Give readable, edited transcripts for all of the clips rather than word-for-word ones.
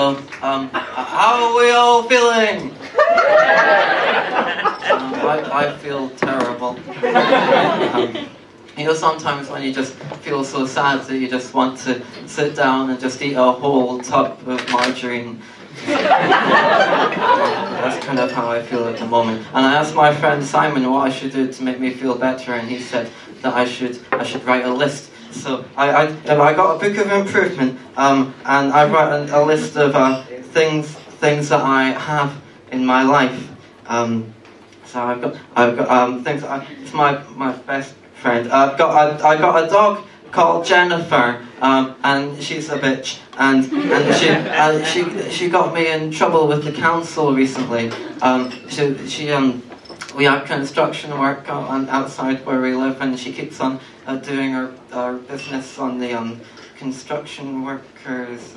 So, how are we all feeling? I feel terrible. You know, sometimes when you just feel so sad that you just want to sit down and just eat a whole tub of margarine. That's kind of how I feel at the moment. And I asked my friend Simon what I should do to make me feel better, and he said that I should write a list. So I got a book of improvement, and I wrote a list of things that I have in my life. So I've got things. It's my best friend. I got a dog called Jennifer, and she's a bitch, and she got me in trouble with the council recently. We have construction work outside where we live, and she keeps on doing her business on the construction workers.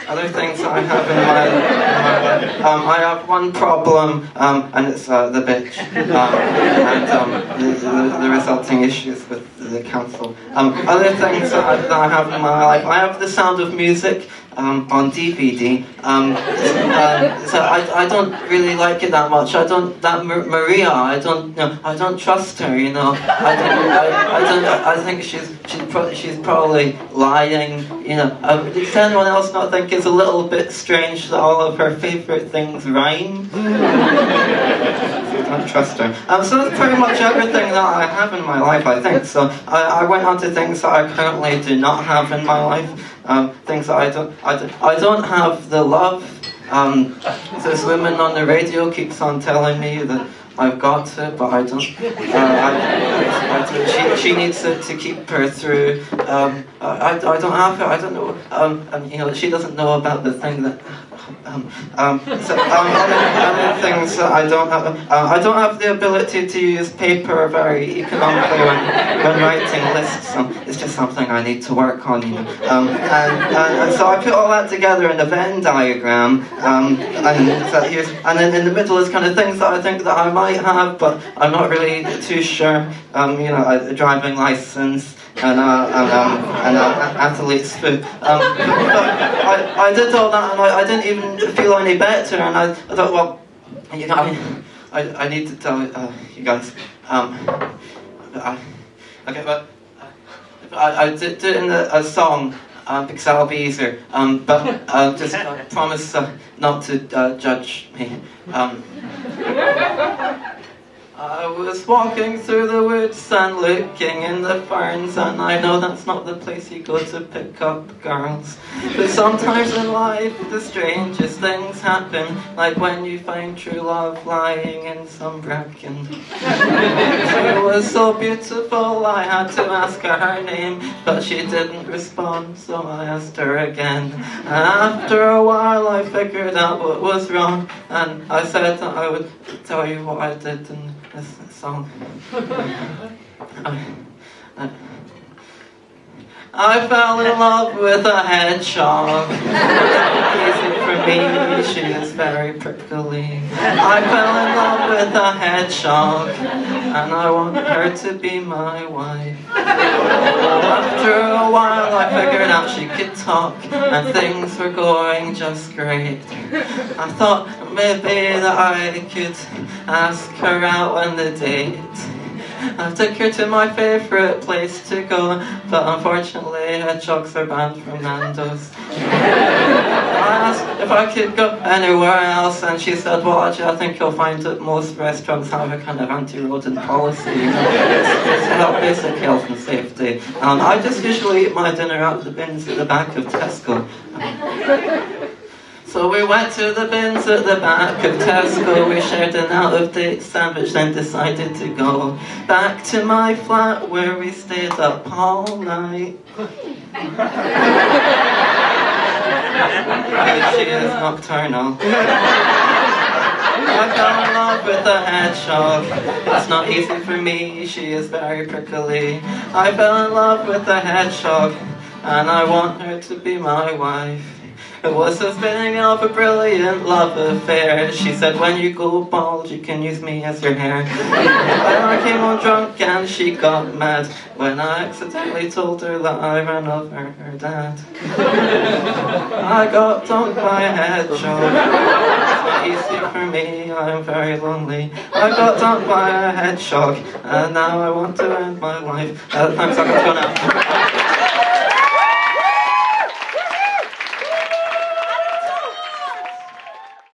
Other things I have in my life. I have one problem, and it's the bitch, and the resulting issues with the council. Other things that I have in my life. I have The Sound of Music on DVD. So I don't really like it that much. Maria. I don't trust her. You know. I think she's probably lying. You know. Does anyone else not think it's a little bit strange that all of her favourite things rhyme? I don't trust her. So that's pretty much everything that I have in my life, I think. So I went on to things that I currently do not have in my life. Things that I don't have the love. This woman on the radio keeps on telling me that I've got it, but I don't. She needs it to keep her through. I don't have it. I don't know. And you know, she doesn't know about the thing that. Other things that I don't have. I don't have the ability to use paper very economically when writing lists. It's just something I need to work on. You know. And so I put all that together in a Venn diagram. And then in the middle is kind of things that I think that I might have, but I'm not really too sure. You know, a driving license. And athlete's foot. But I did all that, and I didn't even feel any better. And I thought, well, you know, I need to tell you guys. I did it in a song because that'll be easier. But just promise not to judge me. I was walking through the woods and looking in the ferns, and I know that's not the place you go to pick up girls. But sometimes in life the strangest things happen, like when you find true love lying in some bracken. She was so beautiful I had to ask her name, but she didn't respond, so I asked her again. And after a while I figured out what was wrong, and I said that I would tell you what I did in this song. I fell in love with a hedgehog. Easy for me, she is very prickly. I fell in love with a hedgehog, and I want her to be my wife. After a while I figured out she could talk, and things were going just great. I thought maybe that I could ask her out on the date. I took her to my favourite place to go, but unfortunately hedgehogs are banned from Nando's. I asked if I could go anywhere else, and she said, well, actually I think you'll find that most restaurants have a kind of anti-rodent policy. It's about basic health and safety. I just usually eat my dinner out of the bins at the back of Tesco. So we went to the bins at the back of Tesco, we shared an out-of-date sandwich, then decided to go back to my flat where we stayed up all night. She is nocturnal. I fell in love with a hedgehog. It's not easy for me, she is very prickly. I fell in love with a hedgehog, and I want her to be my wife. It was the beginning of a brilliant love affair. She said, when you go bald, you can use me as your hair. Then I came home drunk and she got mad when I accidentally told her that I ran over her dad. I got dunked by a hedgehog. It's not easy for me, I'm very lonely. I got dunked by a hedgehog, and now I want to end my life. Thanks, I'm going to go now.